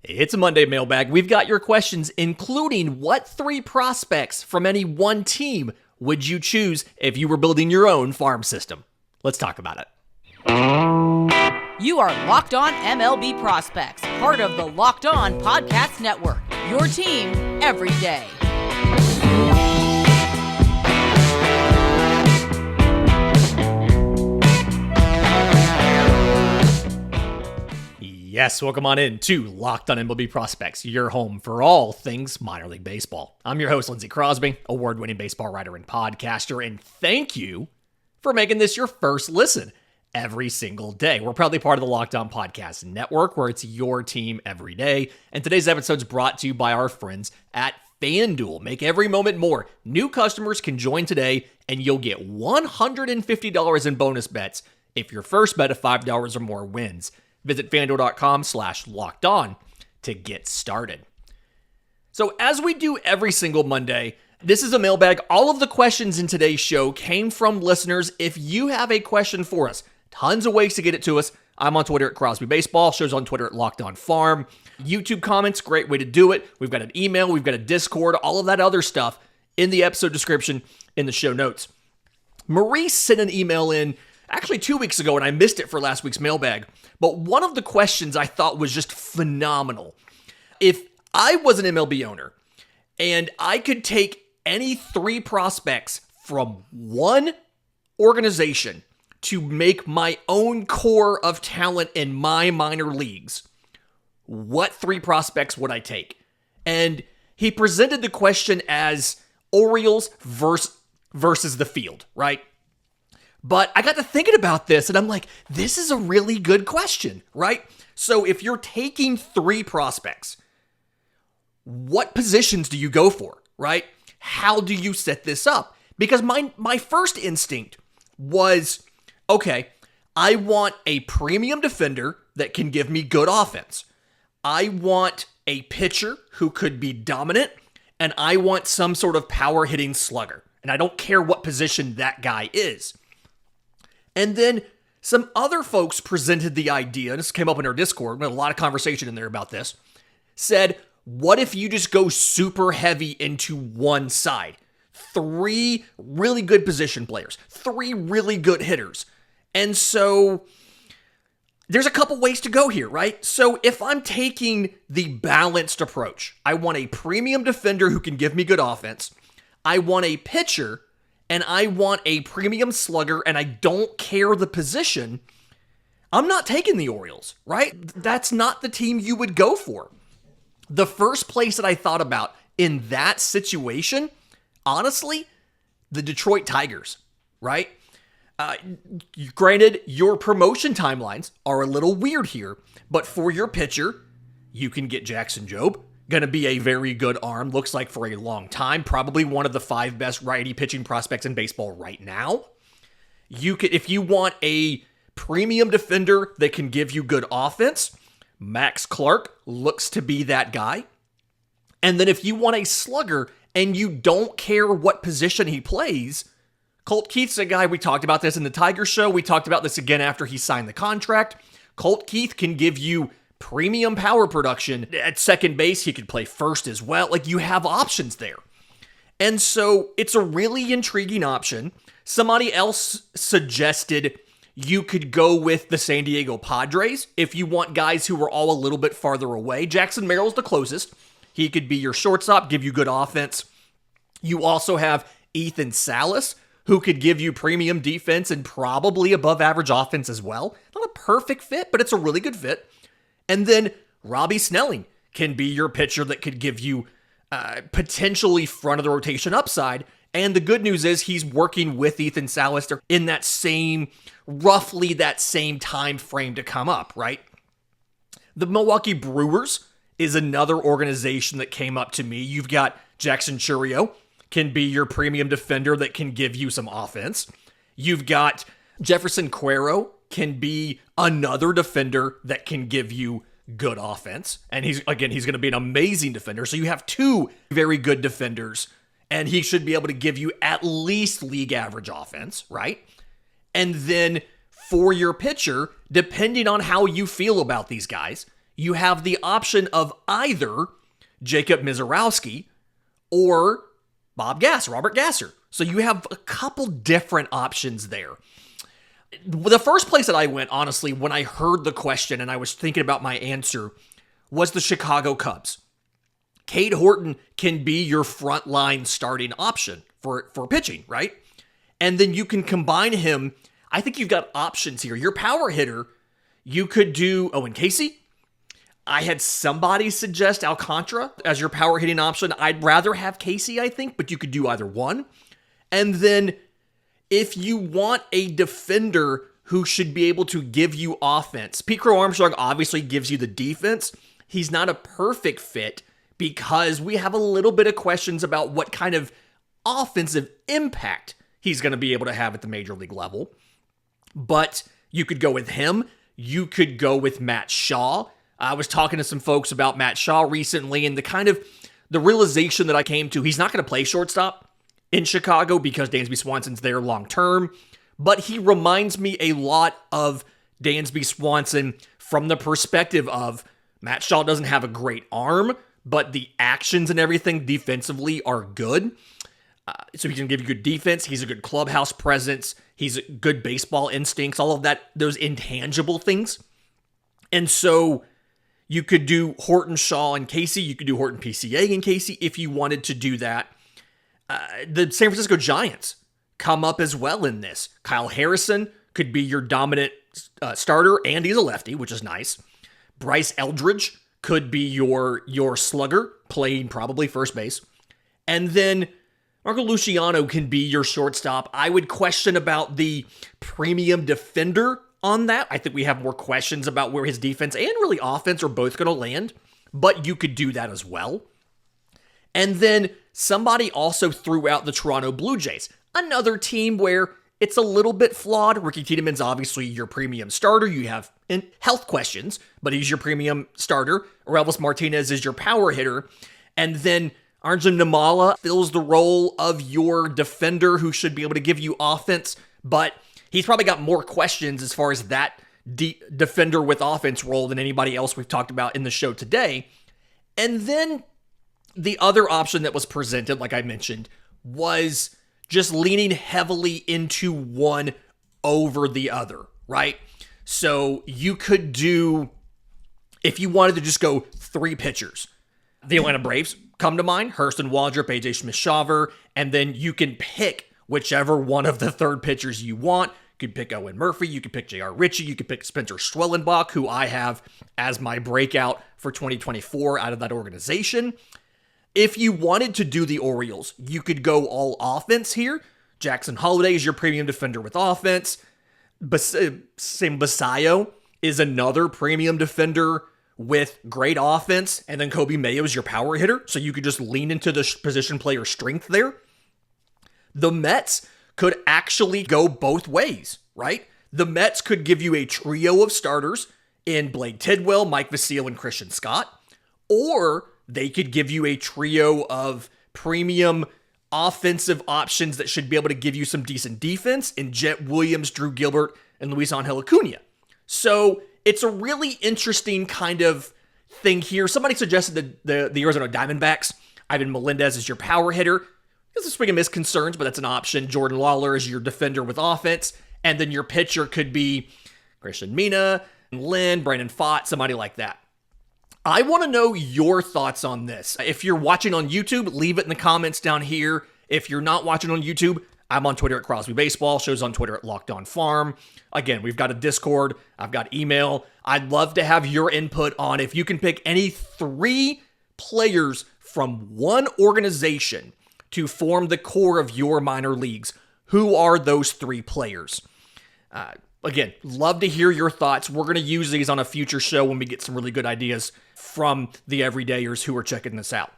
It's a Monday mailbag. We've got your questions, including what 3 prospects from any one team would you choose if you were building your own farm system? Let's talk about it. You are Locked On MLB Prospects, part of the Locked On Podcast Network, your team every day. Yes, welcome on in to Locked On MLB Prospects, your home for all things minor league baseball. I'm your host, Lindsay Crosby, award-winning baseball writer and podcaster, and thank you for making this your first listen every single day. We're proudly part of the Locked On Podcast Network, where it's your team every day, and today's episode is brought to you by our friends at FanDuel. Make every moment more. New customers can join today, and you'll get $150 in bonus bets if your first bet of $5 or more wins. Visit FanDuel.com/lockedon to get started. So as we do every single Monday, this is a mailbag. All of the questions in today's show came from listeners. If you have a question for us, tons of ways to get it to us. I'm on Twitter at Crosby Baseball. Show's on Twitter at Locked On Farm. YouTube comments, great way to do it. We've got an email. We've got a Discord. All of that other stuff in the episode description in the show notes. Maurice sent an email in actually 2 weeks ago, and I missed it for last week's mailbag. But one of the questions I thought was just phenomenal. If I was an MLB owner and I could take any 3 prospects from one organization to make my own core of talent in my minor leagues, what 3 prospects would I take? And he presented the question as Orioles versus the field, right? But I got to thinking about this, and I'm like, this is a really good question, right? So if you're taking 3 prospects, what positions do you go for, right? How do you set this up? Because my first instinct was, okay, I want a premium defender that can give me good offense. I want a pitcher who could be dominant, and I want some sort of power-hitting slugger. And I don't care what position that guy is. And then some other folks presented the idea, and this came up in our Discord, we had a lot of conversation in there about this, said, what if you just go super heavy into one side? 3 really good position players, 3 really good hitters. And so there's a couple ways to go here, right? So if I'm taking the balanced approach, I want a premium defender who can give me good offense. I want a pitcher and I want a premium slugger, and I don't care the position, I'm not taking the Orioles, right? That's not the team you would go for. The first place that I thought about in that situation, honestly, the Detroit Tigers, right? Granted, your promotion timelines are a little weird here, but for your pitcher, you can get Jackson Jobe. Going to be a very good arm, looks like for a long time. Probably one of the 5 best righty pitching prospects in baseball right now. You could, if you want a premium defender that can give you good offense, Max Clark looks to be that guy. And then if you want a slugger and you don't care what position he plays, Colt Keith's a guy. We talked about this in the Tiger show. We talked about this again after he signed the contract. Colt Keith can give you premium power production. At second base, he could play first as well. Like, you have options there. And so it's a really intriguing option. Somebody else suggested you could go with the San Diego Padres if you want guys who are all a little bit farther away. Jackson Merrill's the closest. He could be your shortstop, give you good offense. You also have Ethan Salas, who could give you premium defense and probably above average offense as well. Not a perfect fit, but it's a really good fit. And then Robbie Snelling can be your pitcher that could give you potentially front of the rotation upside. And the good news is he's working with Ethan Salas in that same, roughly that same time frame to come up, right? The Milwaukee Brewers is another organization that came up to me. You've got Jackson Chourio, can be your premium defender that can give you some offense. You've got Jefferson Cuero, can be another defender that can give you good offense. And he's going to be an amazing defender. So you have 2 very good defenders, and he should be able to give you at least league average offense, right? And then for your pitcher, depending on how you feel about these guys, you have the option of either Jacob Misiorowski or Robert Gasser. So you have a couple different options there. The first place that I went, honestly, when I heard the question and I was thinking about my answer, was the Chicago Cubs. Cade Horton can be your frontline starting option for pitching, right? And then you can combine him. I think you've got options here. Your power hitter, you could do Owen Casey. I had somebody suggest Alcantara as your power hitting option. I'd rather have Casey, I think, but you could do either one. And then if you want a defender who should be able to give you offense, Pete Crow Armstrong obviously gives you the defense. He's not a perfect fit because we have a little bit of questions about what kind of offensive impact he's going to be able to have at the major league level. But you could go with him. You could go with Matt Shaw. I was talking to some folks about Matt Shaw recently, and the realization that I came to, he's not going to play shortstop in Chicago because Dansby Swanson's there long term, but he reminds me a lot of Dansby Swanson from the perspective of Matt Shaw doesn't have a great arm, but the actions and everything defensively are good. So he can give you good defense. He's a good clubhouse presence. He's a good baseball instincts, all of that, those intangible things. And so you could do Horton, Shaw, and Casey. You could do Horton, PCA, and Casey if you wanted to do that. The San Francisco Giants come up as well in this. Kyle Harrison could be your dominant starter, and he's a lefty, which is nice. Bryce Eldridge could be your slugger, playing probably first base. And then Marco Luciano can be your shortstop. I would question about the premium defender on that. I think we have more questions about where his defense and really offense are both going to land, but you could do that as well. And then somebody also threw out the Toronto Blue Jays, another team where it's a little bit flawed. Ricky Tiedemann's obviously your premium starter. You have health questions, but he's your premium starter. Orelvis Martinez is your power hitter. And then Arjun Nimala fills the role of your defender who should be able to give you offense, but he's probably got more questions as far as that defender with offense role than anybody else we've talked about in the show today. And then the other option that was presented, like I mentioned, was just leaning heavily into one over the other, right? So you could do, if you wanted to just go three pitchers, the Atlanta Braves come to mind, Hurston Waldrop, AJ Smith-Shawver, and then you can pick whichever one of the third pitchers you want. You could pick Owen Murphy, you could pick J.R. Ritchie, you could pick Spencer Schwellenbach, who I have as my breakout for 2024 out of that organization. If you wanted to do the Orioles, you could go all offense here. Jackson Holliday is your premium defender with offense. Sam Basayo is another premium defender with great offense. And then Kobe Mayo is your power hitter. So you could just lean into the position player strength there. The Mets could actually go both ways, right? The Mets could give you a trio of starters in Blake Tidwell, Mike Vasile, and Christian Scott. Or they could give you a trio of premium offensive options that should be able to give you some decent defense in Jet Williams, Drew Gilbert, and Luis Angel Acuna. So it's a really interesting kind of thing here. Somebody suggested the Arizona Diamondbacks. Ivan Melendez is your power hitter. There's a swing and miss concerns, but that's an option. Jordan Lawler is your defender with offense. And then your pitcher could be Christian Mina, Lynn, Brandon Pfaadt, somebody like that. I want to know your thoughts on this. If you're watching on YouTube, leave it in the comments down here. If you're not watching on YouTube, I'm on Twitter at Crosby Baseball. Show's on Twitter at Locked On Farm. Again, we've got a Discord. I've got email. I'd love to have your input on if you can pick any three players from one organization to form the core of your minor leagues. Who are those three players? Again, love to hear your thoughts. We're going to use these on a future show when we get some really good ideas from the everydayers who are checking this out.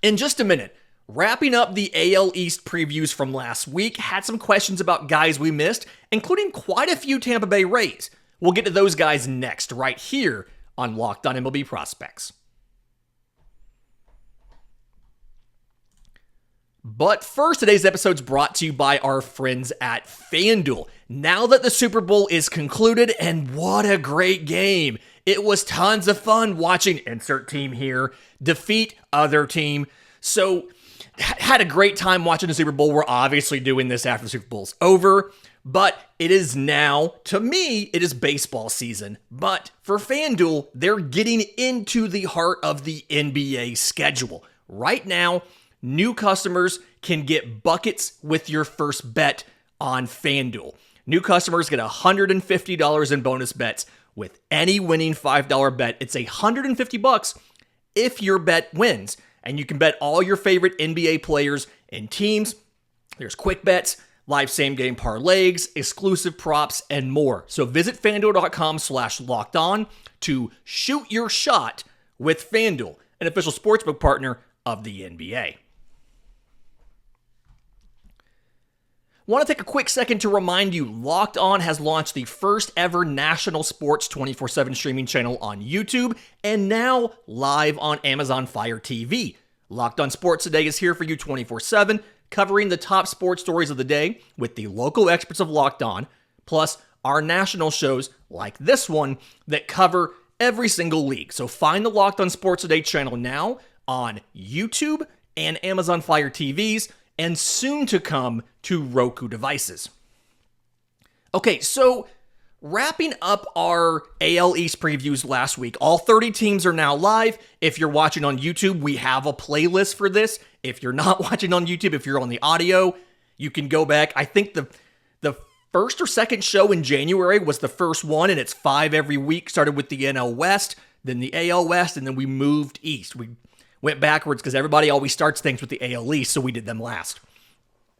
In just a minute, wrapping up the AL East previews from last week, had some questions about guys we missed, including quite a few Tampa Bay Rays. We'll get to those guys next, right here on Locked On MLB Prospects. But first, today's episode is brought to you by our friends at FanDuel. Now that the Super Bowl is concluded, and what a great game it was tons of fun watching insert team here defeat other team. So had a great time watching the Super Bowl. We're obviously doing this after the Super Bowl's over, but it is now, to me, it is baseball season. But for FanDuel, they're getting into the heart of the NBA schedule. Right now, new customers can get buckets with your first bet on FanDuel. New customers get $150 in bonus bets with any winning $5 bet. It's $150 if your bet wins. And you can bet all your favorite NBA players and teams. There's quick bets, live same-game parlays, exclusive props, and more. So visit FanDuel.com/lockedon to shoot your shot with FanDuel, an official sportsbook partner of the NBA. Want to take a quick second to remind you, Locked On has launched the first ever national sports 24/7 streaming channel on YouTube and now live on Amazon Fire TV. Locked On Sports Today is here for you 24/7, covering the top sports stories of the day with the local experts of Locked On, plus our national shows like this one that cover every single league. So find the Locked On Sports Today channel now on YouTube and Amazon Fire TVs, and soon to come to Roku devices. Okay, so wrapping up our AL East previews last week, all 30 teams are now live. If you're watching on YouTube, we have a playlist for this. If you're not watching on YouTube, if you're on the audio, you can go back. I think the first or second show in January was the first one, and it's 5 every week. Started with the NL West, then the AL West, and then we moved east. We went backwards because everybody always starts things with the AL East, so we did them last.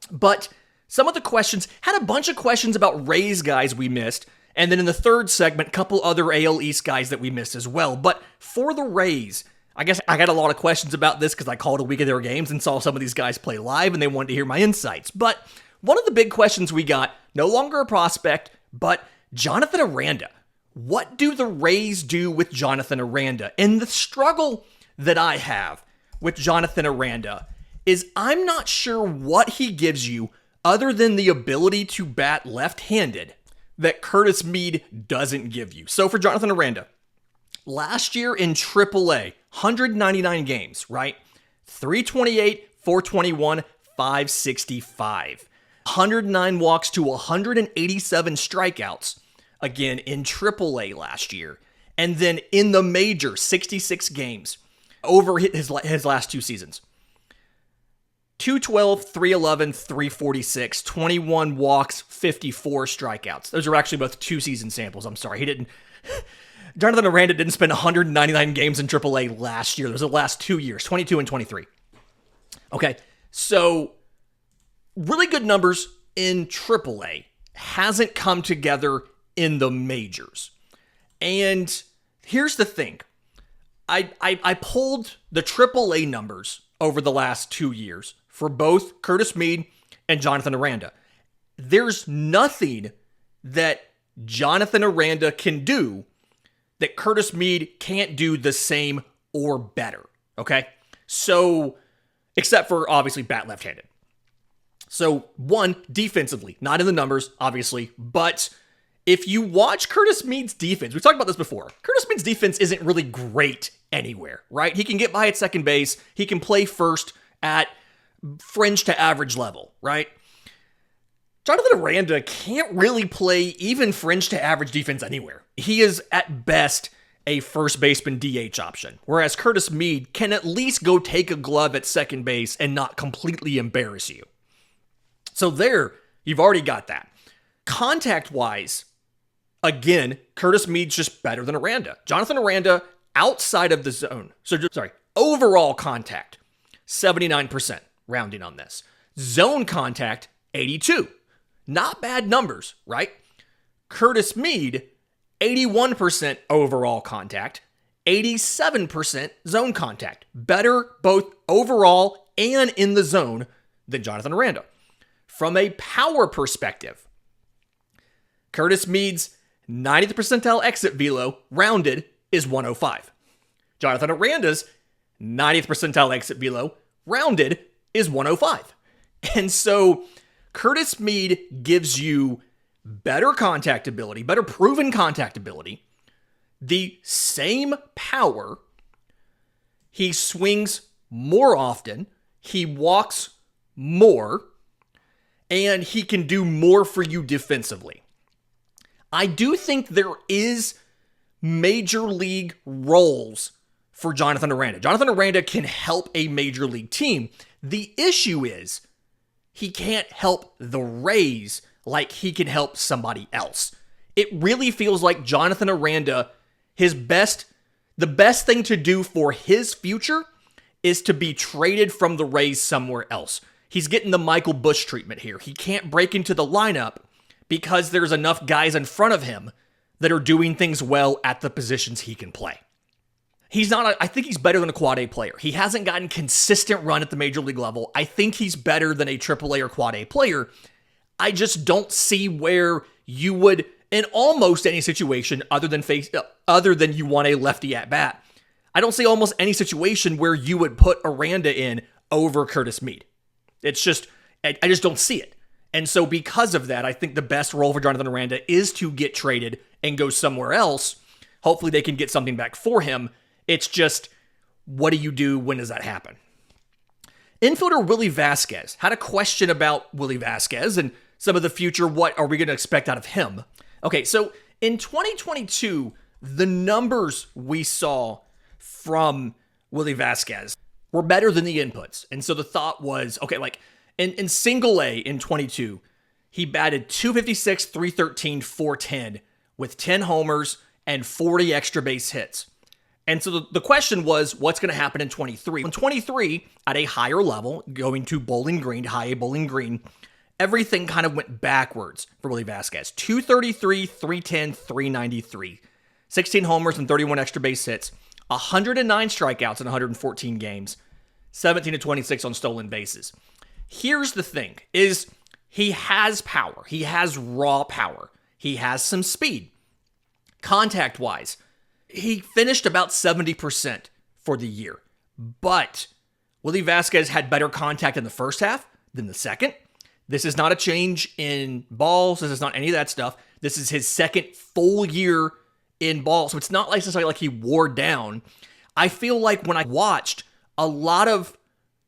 But some of the questions, had a bunch of questions about Rays guys we missed, and then in the third segment, a couple other AL East guys that we missed as well. But for the Rays, I guess I got a lot of questions about this because I called a week of their games and saw some of these guys play live, and they wanted to hear my insights. But one of the big questions we got, no longer a prospect, but Jonathan Aranda. What do the Rays do with Jonathan Aranda? And the struggle that I have with Jonathan Aranda is I'm not sure what he gives you other than the ability to bat left-handed that Curtis Mead doesn't give you. So for Jonathan Aranda, last year in AAA, 199 games, right? 328, 421, 565. 109 walks to 187 strikeouts, again in AAA last year. And then in the major, 66 games over his last 2 seasons. 212, 311, 346, 21 walks, 54 strikeouts. Those are actually both 2-season samples. I'm sorry. Jonathan Aranda didn't spend 199 games in AAA last year. Those are the last 2 years, 22 and 23. Okay, so really good numbers in AAA. Hasn't come together in the majors. And here's the thing. I pulled the AAA numbers over the last 2 years for both Curtis Mead and Jonathan Aranda. There's nothing that Jonathan Aranda can do that Curtis Mead can't do the same or better, okay? So, except for, obviously, bat left-handed. So, one, defensively, not in the numbers, obviously, but if you watch Curtis Mead's defense, we've talked about this before, Curtis Mead's defense isn't really great anywhere, right? He can get by at second base, he can play first at fringe to average level, right? Jonathan Aranda can't really play even fringe to average defense anywhere. He is at best a first baseman DH option, whereas Curtis Mead can at least go take a glove at second base and not completely embarrass you. So there, you've already got that. Contact-wise, again, Curtis Mead's just better than Aranda. Jonathan Aranda, outside of the zone, overall contact, 79%, rounding on this. Zone contact, 82. Not bad numbers, right? Curtis Mead, 81% overall contact, 87% zone contact. Better both overall and in the zone than Jonathan Aranda. From a power perspective, Curtis Mead's 90th percentile exit velo, rounded, is 105. Jonathan Aranda's 90th percentile exit velo, rounded, is 105. And so Curtis Mead gives you better contact ability, better proven contact ability, the same power. He swings more often. He walks more. And he can do more for you defensively. I do think there is major league roles for Jonathan Aranda. Jonathan Aranda can help a major league team. The issue is he can't help the Rays like he can help somebody else. It really feels like Jonathan Aranda, the best thing to do for his future is to be traded from the Rays somewhere else. He's getting the Michael Busch treatment here. He can't break into the lineup because there's enough guys in front of him that are doing things well at the positions he can play. I think he's better than a quad A player. He hasn't gotten consistent run at the major league level. I think he's better than a AAA or quad A player. I just don't see where you would, in almost any situation other than you want a lefty at bat, I don't see almost any situation where you would put Aranda in over Curtis Mead. It's just, I just don't see it. And so because of that, I think the best role for Jonathan Aranda is to get traded and go somewhere else. Hopefully they can get something back for him. It's just, what do you do? When does that happen? Infielder Willie Vasquez had a question about Willie Vasquez and some of the future. What are we going to expect out of him? Okay, so in 2022, the numbers we saw from Willie Vasquez were better than the inputs. And so the thought was, okay, like in single A in 22, he batted .256, .313, .410 with 10 homers and 40 extra base hits. And so the question was, what's going to happen in 23? In 23, at a higher level, going to Bowling Green, high A Bowling Green, everything kind of went backwards for Willie Vasquez. .233, .310, .393, 16 homers and 31 extra base hits, 109 strikeouts in 114 games, 17 to 26 on stolen bases. Here's the thing, is he has power. He has raw power. He has some speed. Contact-wise, he finished about 70% for the year. But Willie Vasquez had better contact in the first half than the second. This is not a change in balls. This is not any of that stuff. This is his second full year in ball. So it's not necessarily like he wore down. I feel like when I watched, a lot of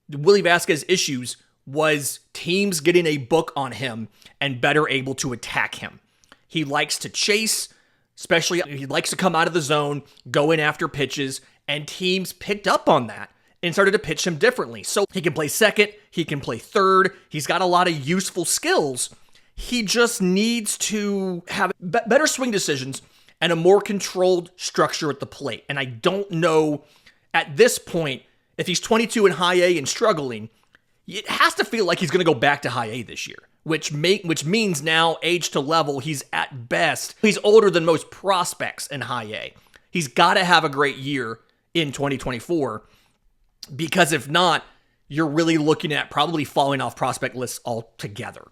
Willie Vasquez issues was teams getting a book on him and better able to attack him. He likes to chase, especially he likes to come out of the zone, go in after pitches, and teams picked up on that and started to pitch him differently. So he can play second, he can play third, he's got a lot of useful skills. He just needs to have better swing decisions and a more controlled structure at the plate. And I don't know at this point, if he's 22 in high A and struggling, it has to feel like he's going to go back to high A this year, which means now age to level, he's at best, he's older than most prospects in high A. He's got to have a great year in 2024, because if not, you're really looking at probably falling off prospect lists altogether.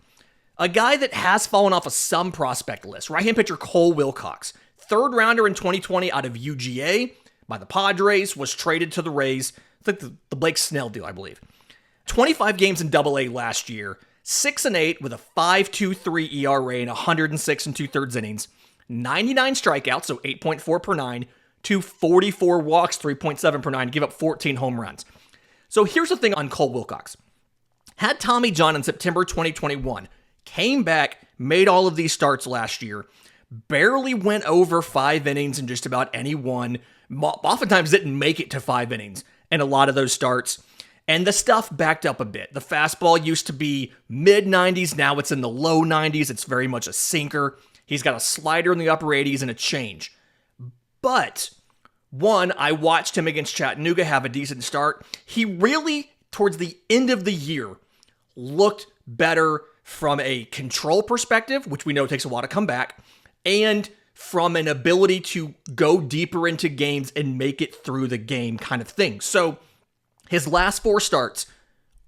A guy that has fallen off of some prospect lists, right-hand pitcher Cole Wilcox, third rounder in 2020 out of UGA by the Padres, was traded to the Rays. I think the Blake Snell deal, I believe. 25 games in Double-A last year, 6-8 with a 5.23 ERA and 106 2/3 innings, 99 strikeouts, so 8.4 per nine, 244 walks, 3.7 per nine, give up 14 home runs. So here's the thing on Cole Wilcox. Had Tommy John in September 2021, came back, made all of these starts last year, barely went over 5 innings in just about any one, oftentimes didn't make it to 5 innings in a lot of those starts, and the stuff backed up a bit. The fastball used to be mid-90s, now it's in the low 90s, it's very much a sinker. He's got a slider in the upper 80s and a change. But, one, I watched him against Chattanooga have a decent start. He really, towards the end of the year, looked better from a control perspective, which we know takes a while to come back, and from an ability to go deeper into games and make it through the game kind of thing. So, his last 4 starts,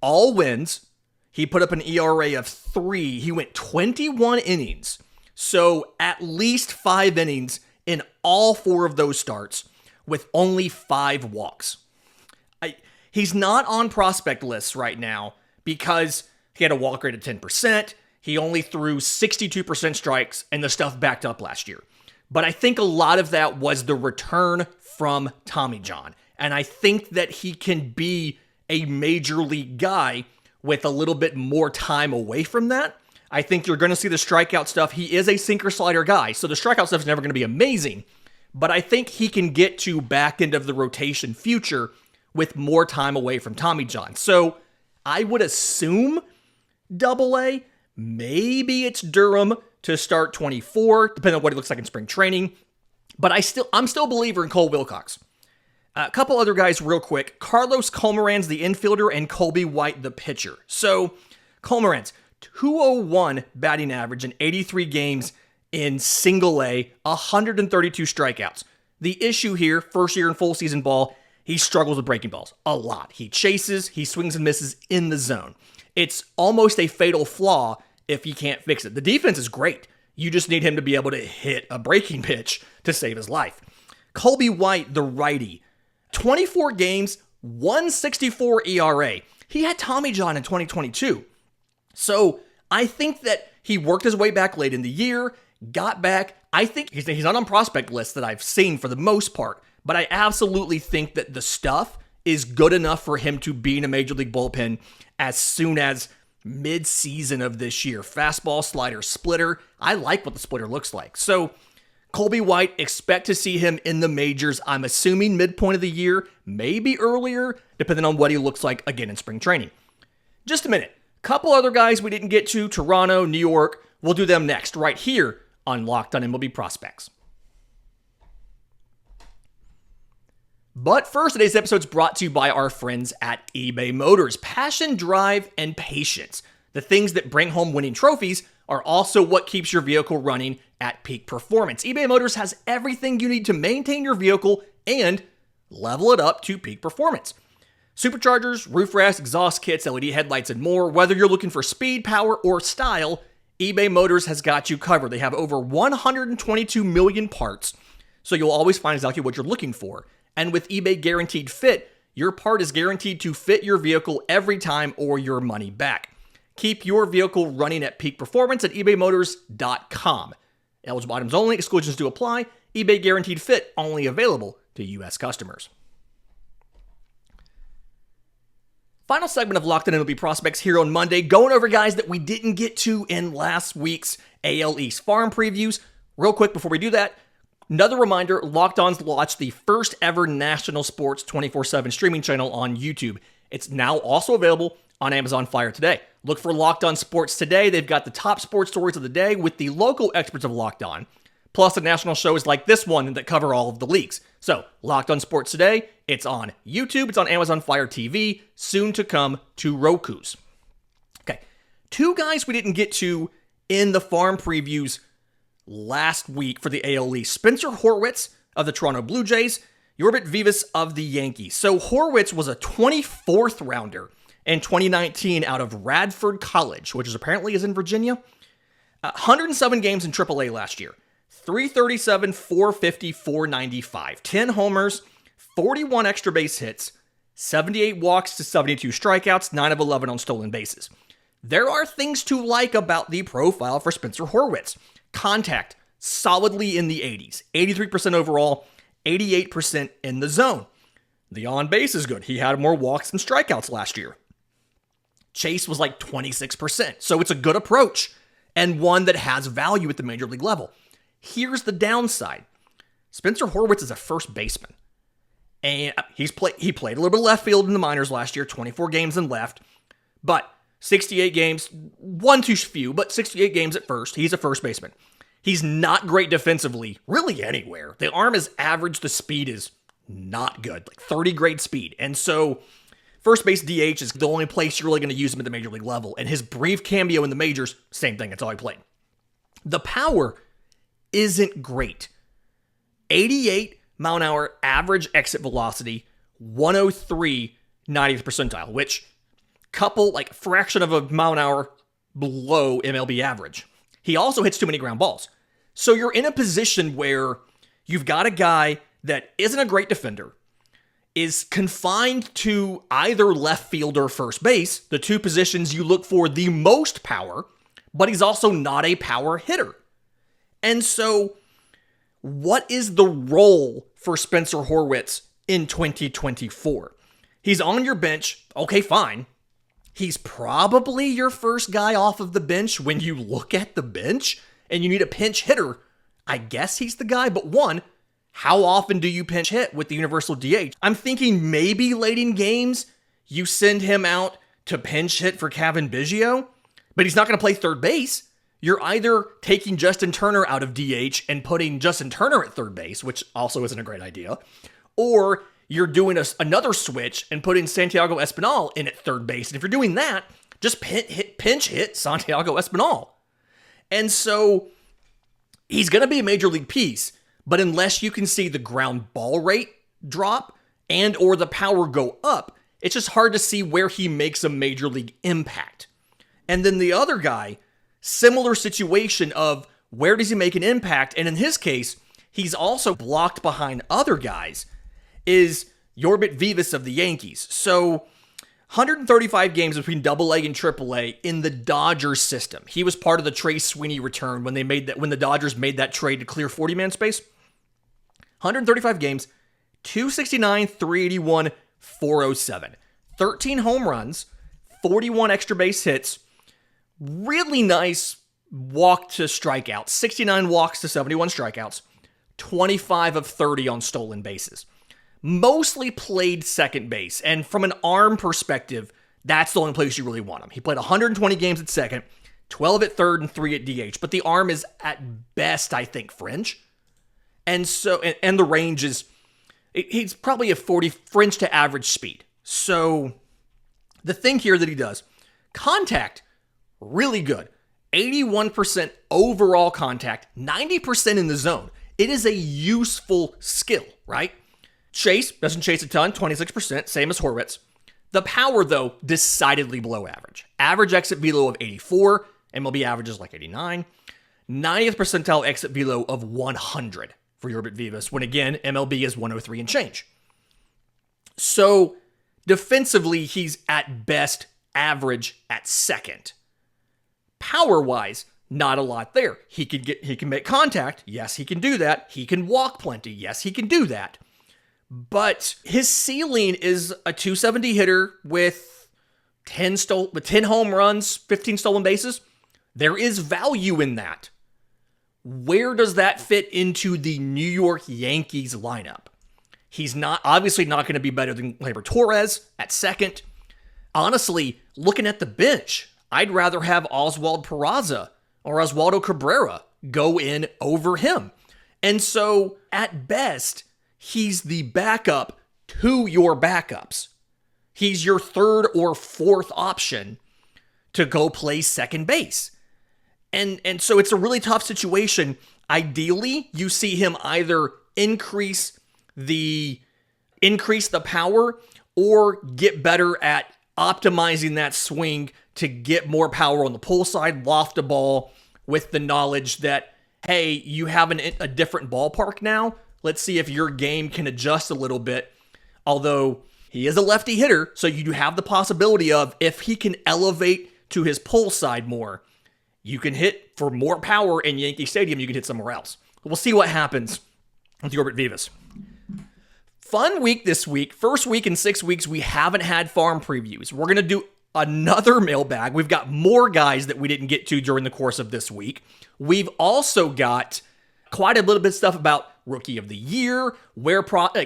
all wins. He put up an ERA of 3. He went 21 innings. So, at least 5 innings in all 4 of those starts with only 5 walks. He's not on prospect lists right now because he had a walk rate of 10%. He only threw 62% strikes, and the stuff backed up last year. But I think a lot of that was the return from Tommy John. And I think that he can be a major league guy with a little bit more time away from that. I think you're going to see the strikeout stuff. He is a sinker slider guy, so the strikeout stuff is never going to be amazing. But I think he can get to back end of the rotation future with more time away from Tommy John. So I would assume Double-A. Maybe it's Durham to start 24, depending on what he looks like in spring training. But I'm still a believer in Cole Wilcox. A couple other guys real quick. Carlos Colmeranz, the infielder, and Colby White, the pitcher. So Colmeranz, 201 batting average in 83 games in Single-A, 132 strikeouts. The issue here, first year in full season ball, he struggles with breaking balls a lot. He chases, he swings and misses in the zone. It's almost a fatal flaw if he can't fix it. The defense is great. You just need him to be able to hit a breaking pitch to save his life. Colby White, the righty, 24 games, 164 ERA. He had Tommy John in 2022. So I think that he worked his way back late in the year, got back. I think he's not on prospect lists that I've seen for the most part, but I absolutely think that the stuff is good enough for him to be in a major league bullpen as soon as mid-season of this year. Fastball, slider, splitter. I like what the splitter looks like. So Colby White, expect to see him in the majors. I'm assuming midpoint of the year, maybe earlier, depending on what he looks like again in spring training. Just a minute. Couple other guys we didn't get to, Toronto, New York. We'll do them next, right here on Locked On MLB Prospects. But first, today's episode is brought to you by our friends at eBay Motors. Passion, drive, and patience. The things that bring home winning trophies are also what keeps your vehicle running at peak performance. eBay Motors has everything you need to maintain your vehicle and level it up to peak performance. Superchargers, roof racks, exhaust kits, LED headlights, and more. Whether you're looking for speed, power, or style, eBay Motors has got you covered. They have over 122 million parts, so you'll always find exactly what you're looking for. And with eBay Guaranteed Fit, your part is guaranteed to fit your vehicle every time or your money back. Keep your vehicle running at peak performance at ebaymotors.com. Eligible items only, exclusions do apply. eBay Guaranteed Fit only available to U.S. customers. Final segment of Locked On MLB Prospects here on Monday, going over guys that we didn't get to in last week's AL East farm previews. Real quick before we do that, another reminder, Locked On's launched the first ever national sports 24/7 streaming channel on YouTube. It's now also available on Amazon Fire today. Look for Locked On Sports Today. They've got the top sports stories of the day with the local experts of Locked On, plus the national shows like this one that cover all of the leagues. So, Locked On Sports Today, it's on YouTube, it's on Amazon Fire TV, soon to come to Roku's. Okay, two guys we didn't get to in the farm previews last week for the AL East. Spencer Horwitz of the Toronto Blue Jays, Yorbit Vivas of the Yankees. So Horwitz was a 24th rounder in 2019 out of Radford College, which apparently is in Virginia. 107 games in AAA last year. 337, 450, 495. 10 homers, 41 extra base hits, 78 walks to 72 strikeouts, 9 of 11 on stolen bases. There are things to like about the profile for Spencer Horwitz. Contact, solidly in the 80s. 83% overall, 88% in the zone. The on-base is good. He had more walks than strikeouts last year. Chase was like 26%, so it's a good approach and one that has value at the major league level. Here's the downside. Spencer Horwitz is a first baseman. And he played a little bit of left field in the minors last year, 24 games in left. But 68 games, one too few, but 68 games at first. He's a first baseman. He's not great defensively, really anywhere. The arm is average, the speed is not good, like 30 grade speed. And so first base DH is the only place you're really going to use him at the major league level. And his brief cameo in the majors, same thing, that's all he played. The power isn't great. 88 mile an hour average exit velocity, 103 90th percentile, which couple like fraction of a mile an hour below MLB average. He also hits too many ground balls. So you're in a position where you've got a guy that isn't a great defender, is confined to either left field or first base, the two positions you look for the most power, but he's also not a power hitter. And so what is the role for Spencer Horwitz in 2024? He's on your bench. Okay, fine. He's probably your first guy off of the bench when you look at the bench and you need a pinch hitter. I guess he's the guy, but one, how often do you pinch hit with the universal DH? I'm thinking maybe late in games, you send him out to pinch hit for Kevin Biggio, but he's not going to play third base. You're either taking Justin Turner out of DH and putting Justin Turner at third base, which also isn't a great idea, or you're doing another switch and putting Santiago Espinal in at third base. And if you're doing that, just pinch hit Santiago Espinal. And so he's going to be a major league piece, but unless you can see the ground ball rate drop and or the power go up, it's just hard to see where he makes a major league impact. And then the other guy, similar situation of where does he make an impact? And in his case, he's also blocked behind other guys, is Yorbit Vivas of the Yankees. So 135 games between AA and AAA in the Dodgers system. He was part of the Trey Sweeney return when the Dodgers made that trade to clear 40-man space. 135 games, 269, 381, 407. 13 home runs, 41 extra base hits, really nice walk to strikeouts, 69 walks to 71 strikeouts, 25 of 30 on stolen bases. Mostly played second base, and from an arm perspective, that's the only place you really want him. He played 120 games at second, 12 at third, and 3 at DH, but the arm is at best, I think, fringe. And so, and the range is, he's probably a 40 fringe to average speed. So the thing here that he does, contact, really good. 81% overall contact, 90% in the zone. It is a useful skill, right? Chase, doesn't chase a ton, 26%, same as Horwitz. The power, though, decidedly below average. Average exit velo of 84, MLB average is like 89. 90th percentile exit velo of 100 for Yorbit Vivas, when again, MLB is 103 and change. So, defensively, he's at best average at second. Power-wise, not a lot there. He can make contact. Yes, he can do that. He can walk plenty. Yes, he can do that. But his ceiling is a 270 hitter with 10 home runs, 15 stolen bases. There is value in that. Where does that fit into the New York Yankees lineup? He's obviously not going to be better than Gleyber Torres at second. Honestly, looking at the bench, I'd rather have Oswald Peraza or Oswaldo Cabrera go in over him. And so, at best, he's the backup to your backups. He's your third or fourth option to go play second base. And so it's a really tough situation. Ideally, you see him either increase the power or get better at optimizing that swing to get more power on the pull side, loft a ball with the knowledge that, hey, you have a different ballpark now. Let's see if your game can adjust a little bit. Although he is a lefty hitter, so you do have the possibility of, if he can elevate to his pull side more, you can hit for more power in Yankee Stadium, you can hit somewhere else. We'll see what happens with Yorbit Vivas. Fun week this week. First week in 6 weeks, we haven't had farm previews. We're going to do another mailbag. We've got more guys that we didn't get to during the course of this week. We've also got quite a little bit of stuff about Rookie of the Year,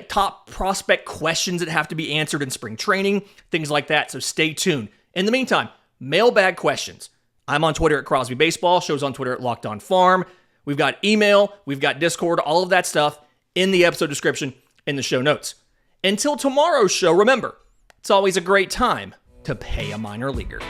top prospect questions that have to be answered in spring training, things like that. So stay tuned. In the meantime, mailbag questions. I'm on Twitter at Crosby Baseball. Show's on Twitter at Locked On Farm. We've got email. We've got Discord. All of that stuff in the episode description in the show notes. Until tomorrow's show, remember, it's always a great time to pay a minor leaguer.